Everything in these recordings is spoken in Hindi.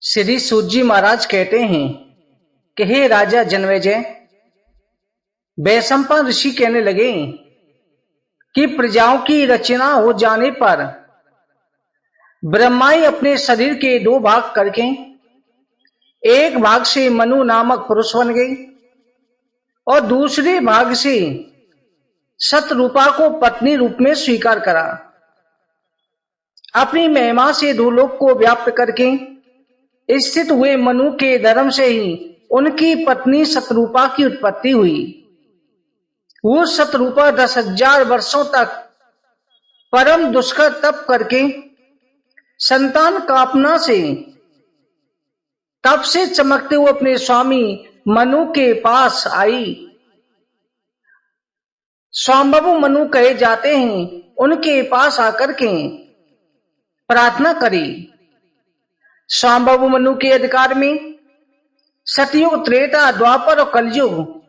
श्री सूत जी महाराज कहते हैं कि हे राजा जनमेजय, वैशंपायन ऋषि कहने लगे कि प्रजाओं की रचना हो जाने पर ब्रह्मा ही अपने शरीर के दो भाग करके एक भाग से मनु नामक पुरुष बन गई और दूसरे भाग से सतरूपा को पत्नी रूप में स्वीकार करा। अपनी महिमा से दो लोक को व्याप्त करके स्थित हुए मनु के धर्म से ही उनकी पत्नी सतरूपा की उत्पत्ति हुई। वो सतरूपा 10,000 वर्षों तक परम दुष्कर तप करके संतान कामना से तप से चमकते हुए अपने स्वामी मनु के पास आई। स्वाम्भु मनु कहे जाते हैं, उनके पास आकर के प्रार्थना करी। स्वाम्भु मनु के अधिकार में सतयुग, त्रेता, द्वापर और कलयुग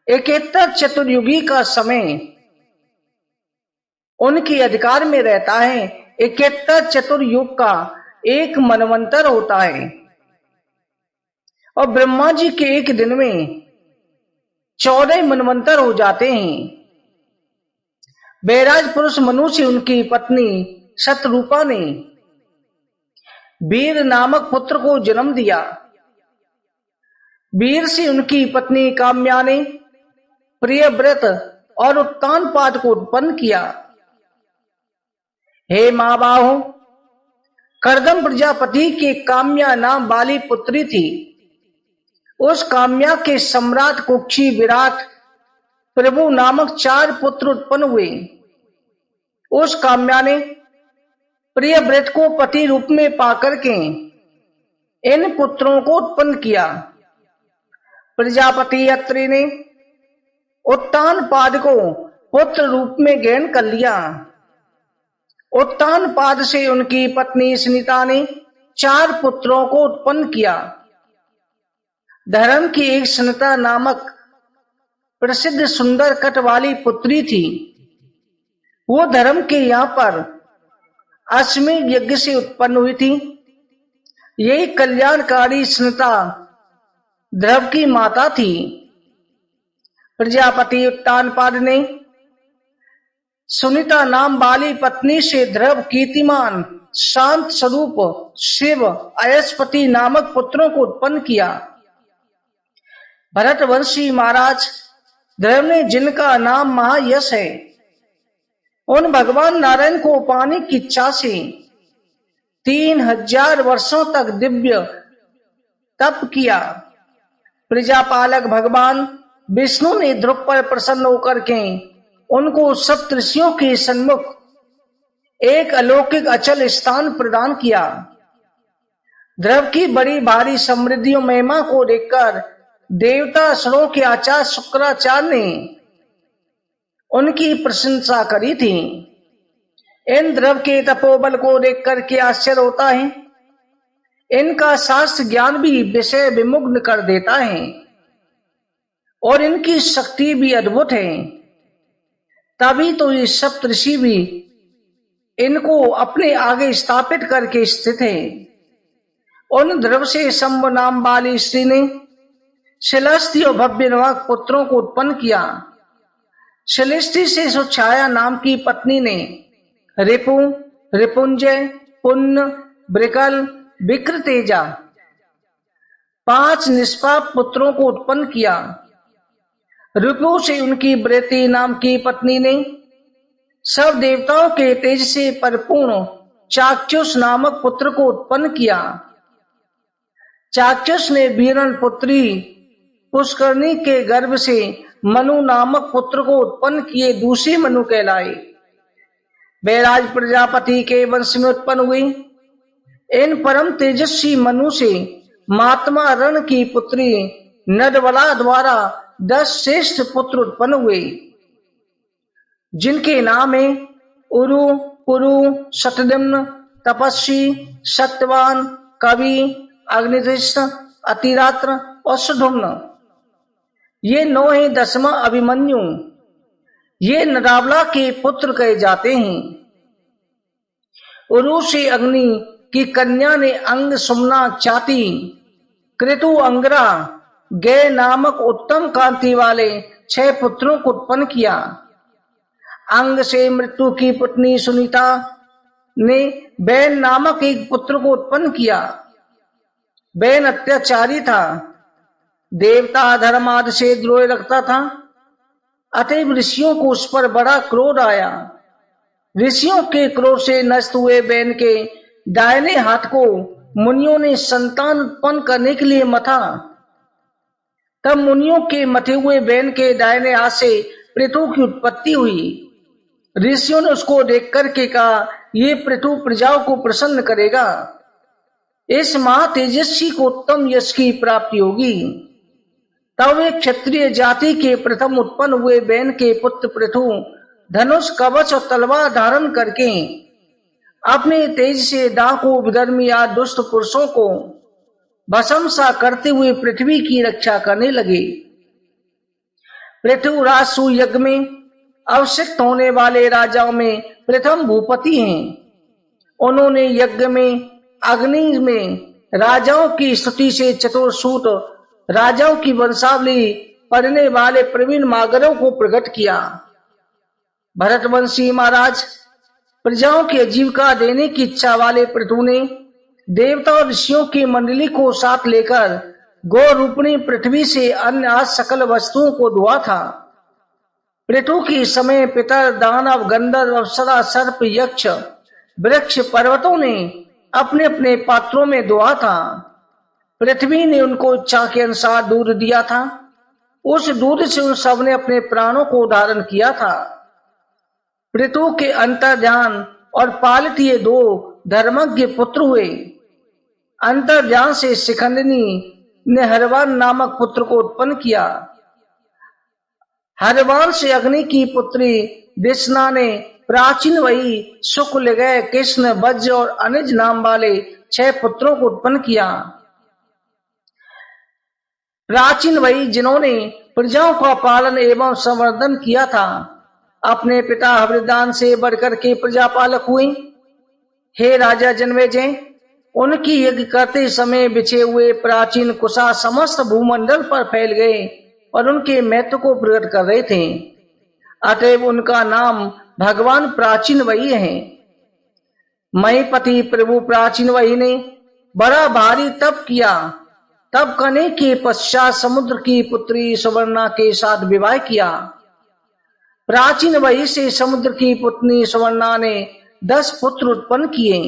एकेतर चतुर्युगी का समय उनके अधिकार में रहता है। एकेतर चतुर्युग का एक मनवंतर होता है और ब्रह्मा जी के एक दिन में 14 मनवंतर हो जाते हैं। बैराज पुरुष मनु से उनकी पत्नी सतरूपा ने वीर नामक पुत्र को जन्म दिया। वीर से उनकी पत्नी काम्या ने प्रियव्रत और उत्तानपाद को उत्पन्न किया। हे मां बाहो, कर्दम प्रजापति के काम्या नाम वाली पुत्री थी। उस काम्या के सम्राट, कुक्षी, विराट, प्रभु नामक 4 पुत्र उत्पन्न हुए। उस काम्या ने प्रियव्रत को पति रूप में पाकर के इन पुत्रों को उत्पन्न किया। प्रजापति अत्रि ने उत्तानपाद को पुत्र रूप में ग्रहण कर लिया। उत्तानपाद से उनकी पत्नी स्निता ने 4 पुत्रों को उत्पन्न किया। धर्म की एक स्निता नामक प्रसिद्ध सुंदर कट वाली पुत्री थी। वो धर्म के यहाँ पर अश्वमेध यज्ञ से उत्पन्न हुई थी। यही कल्याणकारी स्निता ध्रुव की माता थी। प्रजापति उत्तानपाद ने सुनीता नाम वाली पत्नी से ध्रुव, कीर्तिमान, शांत स्वरूप, शिव, अयस्पति नामक पुत्रों को उत्पन्न किया। भरतवंशी महाराज ध्रुव ने, जिनका नाम महायश है, उन भगवान नारायण को पाने की इच्छा से 3000 वर्षों तक दिव्य तप किया। प्रजापालक भगवान विष्णु ने ध्रुव पर प्रसन्न होकर के उनको सप्तऋषियों के सन्मुख एक अलौकिक अचल स्थान प्रदान किया। ध्रुव की बड़ी भारी समृद्धियों महिमा को देखकर देवता असुरों के आचार्य शुक्राचार्य ने उनकी प्रशंसा करी थी। इन ध्रुव के तपोबल को देख करके आश्चर्य होता है। इनका शास्त्र ज्ञान भी विषय विमुग्ध कर देता है और इनकी शक्ति भी अद्भुत है। तभी तो ये सप्तऋषि भी इनको अपने आगे स्थापित करके स्थित है। उन ध्रुव से शंभ नाम वाली स्त्री ने शिलस्ती और भव्य नामक पुत्रों को उत्पन्न किया। शिलस्ती से सुछाया नाम की पत्नी ने रिपु, रिपुंजय, पुण्य, ब्रिकल, विक्रतेजा 5 निष्पाप पुत्रों को उत्पन्न किया। रिपु से उनकी ब्रेति नाम की पत्नी ने सब देवताओं के तेज से परिपूर्ण चाक्षुष नामक पुत्र को उत्पन्न किया। चाक्षुष ने वीरण पुत्री पुष्करणी के गर्भ से मनु नामक पुत्र को उत्पन्न किए। दूसरी मनु कहलाए। बैराज प्रजापति के वंश में उत्पन्न हुई। इन परम तेजस्वी मनु से महात्मा रण की पुत्री नदवला द्वारा 10 श्रेष्ठ पुत्र उत्पन्न हुए, जिनके नाम है उरु, पुरु, शतदिम्न, तपस्वी, सत्यवान, कवि, अग्निदृष्ट, अतिरात्र और सुधुम्न। ये 9 है। 10वां अभिमन्यु। ये नदावला के पुत्र कहे जाते हैं। उरु से अग्नि कि कन्या ने अंग, सुमना, चाती, कृतु, अंगरा, गे नामक उत्तम कांति वाले 6 पुत्रों को उत्पन्न किया। अंग से मृत्यु की पत्नी सुनीता ने बैन नामक एक पुत्र को उत्पन्न किया। बैन अत्याचारी था, देवता धर्म आदि से द्रोह रखता था, अतएव ऋषियों को उस पर बड़ा क्रोध आया। ऋषियों के क्रोध से नष्ट हुए बैन के दाहिने हाथ को मुनियों ने संतान उत्पन्न करने के लिए मथा। तब मुनियों के मथे हुए बैन के दाहिने हाथ से पृथु की उत्पत्ति हुई। ऋषियों ने उसको देख करके कहा, ये पृथु प्रजाओं को प्रसन्न करेगा, इस महा तेजस्वी को उत्तम यश की प्राप्ति होगी। तब एक क्षत्रिय जाति के प्रथम उत्पन्न हुए बैन के पुत्र पृथु धनुष, कवच और तलवार धारण करके अपने तेज से डाकू, विधर्मी या दुष्ट पुरुषों को भस्म सा करते हुए पृथ्वी की रक्षा करने लगे। पृथु राजसूय यज्ञ में अवशिष्ट होने वाले राजाओं में प्रथम भूपति हैं। उन्होंने यज्ञ में, अग्नि में राजाओं की स्तुति से चतुर्सूत राजाओं की वंशावली पढ़ने वाले प्रवीण मागरों को प्रकट किया। भरतवंशी महाराज प्रजाओं की आजीविका देने की इच्छा वाले पृथु ने देवता और ऋषियों की मंडली को साथ लेकर गौ रूपणी पृथ्वी से अन्य आज सकल वस्तुओं को धुआ था। पृथु के समय पितर, दानव, गंधर्व, अप्सरा, सर्प, यक्ष, वृक्ष, पर्वतों ने अपने अपने पात्रों में धुआ था। पृथ्वी ने उनको इच्छा के अनुसार दूध दिया था। उस दूध से उन सब ने अपने प्राणों को धारण किया था। पृथु के अंतर्ध्यान और पालित ये 2 धर्मज्ञ पुत्र हुए। अंतर्ध्यान से शिखंडिनी ने हरवान नामक पुत्र को उत्पन्न किया। हरवान से अग्नि की पुत्री दिशना ने प्राचीन वही शुक्ल, गय, कृष्ण, वज्र और अनिज नाम वाले 6 पुत्रों को उत्पन्न किया। प्राचीन वही जिन्होंने प्रजाओं का पालन एवं संवर्धन किया था, अपने पिता हवृदान से बढ़कर के प्रजापालक हुए। हे राजा जनमेजय, उनकी यज्ञ करते समय बिछे हुए प्राचीन कुशा समस्त भूमंडल पर फैल गए और उनके महत्व को प्रकट कर रहे थे। अतएव उनका नाम भगवान प्राचीन वही है। महीपति प्रभु प्राचीन वही ने बड़ा भारी तप किया। तब करने के पश्चात समुद्र की पुत्री सुवर्णा के साथ विवाह किया। प्राचीन वही से समुद्र की पुत्री सुवर्णा ने 10 पुत्र उत्पन्न किए।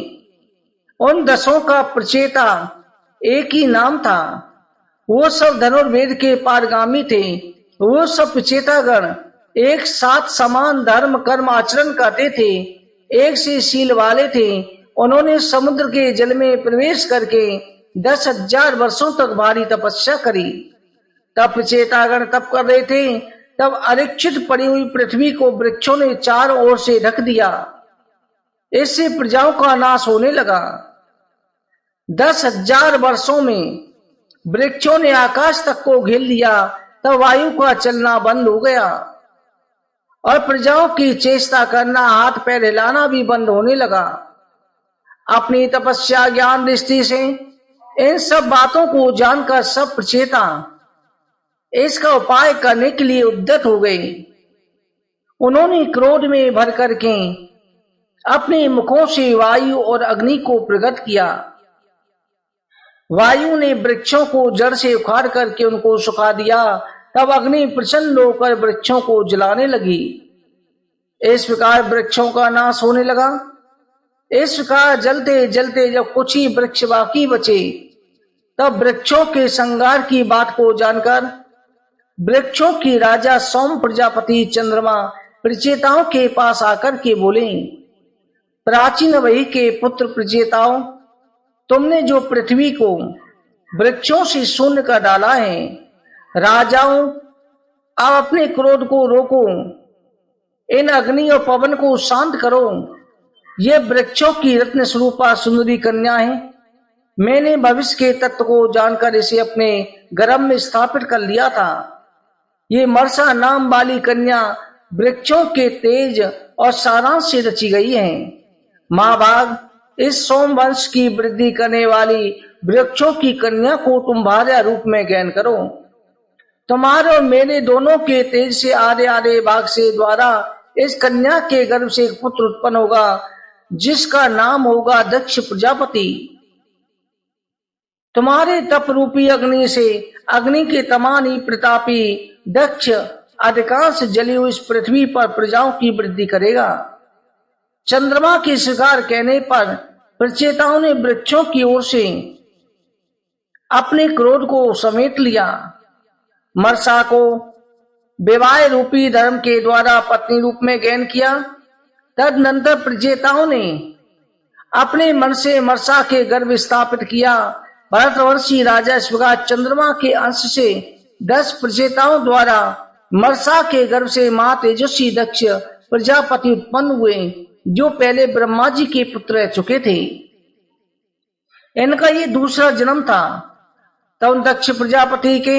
उन 10 का प्रचेता एक ही नाम था। वो सब धनुर्वेद के पारगामी थे। वो सब प्रचेतागण एक साथ समान धर्म कर्म आचरण करते थे, एक से शील वाले थे। उन्होंने समुद्र के जल में प्रवेश करके 10,000 वर्षों तक भारी तपस्या करी। तब प्रचेतागण तप कर रहे थे। तब अरिक्षित पड़ी हुई पृथ्वी को वृक्षों ने चारों ओर से ढक दिया। इससे प्रजाओं का नाश होने लगा। 10,000 वर्षों में वृक्षों ने आकाश तक को घेर लिया। तब वायु का चलना बंद हो गया और प्रजाओं की चेष्टा करना, हाथ पैर हिलाना भी बंद होने लगा। अपनी तपस्या ज्ञान दृष्टि से इन सब बातों को जानकर सब प्रचेता इसका उपाय करने के लिए उद्यत हो गए। उन्होंने क्रोध में भर करके अपने मुखों से वायु और अग्नि को प्रकट किया। वायु ने वृक्षों को जड़ से उखाड़ करके उनको सुखा दिया। तब अग्नि प्रचंड होकर वृक्षों को जलाने लगी। इस प्रकार वृक्षों का नाश होने लगा। इस प्रकार जलते जलते जब कुछ ही वृक्ष बाकी बचे, तब वृक्षों के संगार की बात को जानकर वृक्षों की राजा सोम प्रजापति चंद्रमा प्रचेताओं के पास आकर के बोले, प्राचीन वही के पुत्र प्रचेताओं, तुमने जो पृथ्वी को वृक्षों से शून्य कर डाला है, राजाओं अब अपने क्रोध को रोको, इन अग्नि और पवन को शांत करो। ये वृक्षों की रत्न स्वरूपा सुंदरी कन्या है। मैंने भविष्य के तत्व को जानकर इसे अपने गर्भ में स्थापित कर लिया था। ये मर्सा नाम वाली कन्या वृक्षों के तेज और सारांश से रची गई है। महाभाग, इस सोमवंश की वृद्धि करने वाली वृक्षों की कन्या को तुम भार्या रूप में ग्रहण करो। तुम्हारे और मेरे दोनों के तेज से आधे आधे भाग से द्वारा इस कन्या के गर्भ से एक पुत्र उत्पन्न होगा, जिसका नाम होगा दक्ष प्रजापति। तुम्हारे तप रूपी अग्नि से अग्नि के समान ही प्रतापी दक्ष अधिकांश जली हुई इस पृथ्वी पर प्रजाओं की वृद्धि करेगा। चंद्रमा के शिकार कहने पर प्रचेताओं ने वृक्षों की ओर से अपने क्रोध को समेट लिया। मर्सा को विवाह रूपी धर्म के द्वारा पत्नी रूप में ग्रहण किया। तदनंतर प्रचेताओं ने अपने मन से मर्सा के गर्भ स्थापित किया। भरतवंशी राजा स्वर्गात चंद्रमा के अंश से 10 प्रचेताओं द्वारा मर्सा के गर्भ से मां तेजस्वी दक्ष प्रजापति उत्पन्न हुए, जो पहले ब्रह्मा जी के पुत्र रह चुके थे। इनका ये दूसरा जन्म था। तब दक्ष प्रजापति के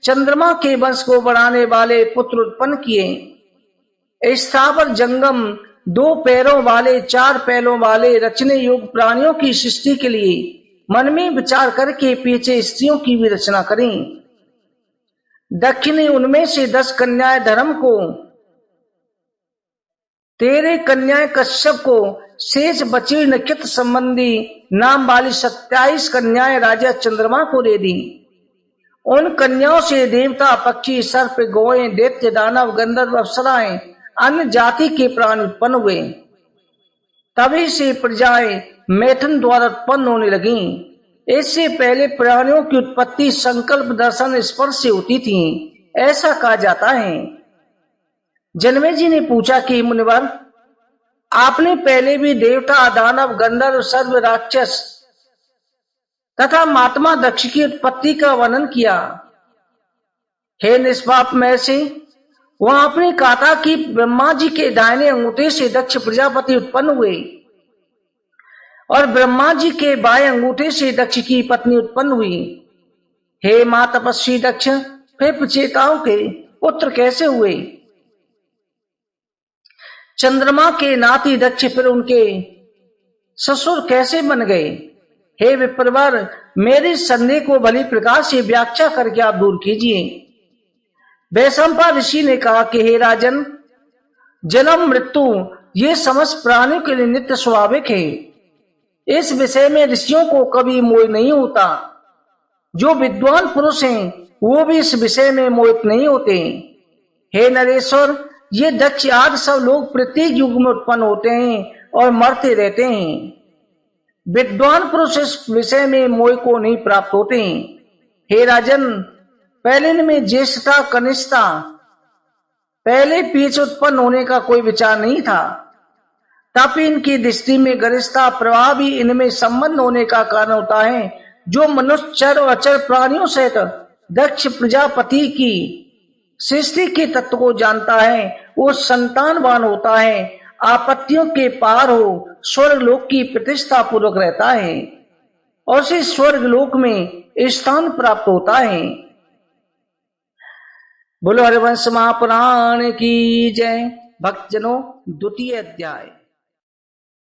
चंद्रमा के वंश को बढ़ाने वाले पुत्र उत्पन्न किए। स्थावर जंगम 2 पैरों वाले 4 पैरों वाले रचने योग्य प्राणियों की सृष्टि के लिए मन में विचार करके पीछे स्त्रियों की भी रचना करें। दक्ष ने उनमें से 10 कन्याएं धर्म को, 13 कन्याएं कश्यप को, शेष बची हुई नक्षत्र संबंधी नाम वाली 27 कन्याएं राजा चंद्रमा को दे दी। उन कन्याओं से देवता, पक्षी, सर्प, गौएं, दैत्य, दानव, गंधर्व, अप्सराएं, अन्य जाति के प्राणी उत्पन्न हुए। तभी से प्रजाएं मैथुन द्वारा उत्पन्न होने लगी। इससे पहले प्राणियों की उत्पत्ति संकल्प, दर्शन, स्पर्श से होती थी, ऐसा कहा जाता है। जन्मेजय ने पूछा कि मुनिवर, आपने पहले भी देवता, दानव, गंधर्व, सर्व, राक्षस तथा महात्मा दक्ष की उत्पत्ति का वर्णन किया। हे निष्पाप महर्षि, वह आपने कहा था कि ब्रह्मा जी के दाहिने अंगूठे से दक्ष प्रजापति उत्पन्न हुए और ब्रह्मा जी के बाएं अंगूठे से दक्ष की पत्नी उत्पन्न हुई। हे मां तपस्वी दक्ष, फिर प्रचेताओं के पुत्र कैसे हुए? चंद्रमा के नाती दक्ष फिर उनके ससुर कैसे बन गए? हे विप्रवर, मेरे संदेह को भली प्रकार से व्याख्या करके आप दूर कीजिए। वैशंपा ऋषि ने कहा कि हे राजन, जन्म मृत्यु ये समस्त प्राणियों के लिए नित्य स्वाभाविक है। इस विषय में ऋषियों को कभी मोह नहीं होता। जो विद्वान पुरुष हैं वो भी इस विषय में मोहित नहीं होते। हे नरेश्वर, ये दक्ष आदि सब लोग प्रत्येक युग में उत्पन्न होते हैं और मरते रहते हैं। विद्वान पुरुष इस विषय में मोह को नहीं प्राप्त होते। हे राजन, पहले इनमें ज्येष्ठता, कनिष्ठता, पहले पीछे उत्पन्न होने का कोई विचार नहीं था। तब इनकी दृष्टि में गरिष्ठता, प्रवाह भी इनमें संबंध होने का कारण होता है। जो मनुष्य, चर और अचर प्राणियों सहित दक्ष प्रजापति की सृष्टि के तत्व को जानता है, वो संतानवान होता है, आपत्तियों के पार हो, स्वर्ग लोक की प्रतिष्ठा पूर्वक रहता है और उसे स्वर्ग लोक में स्थान प्राप्त होता है। बोलो हरिवंश महापुराण की जय। भक्तजनों, 2वां अध्याय।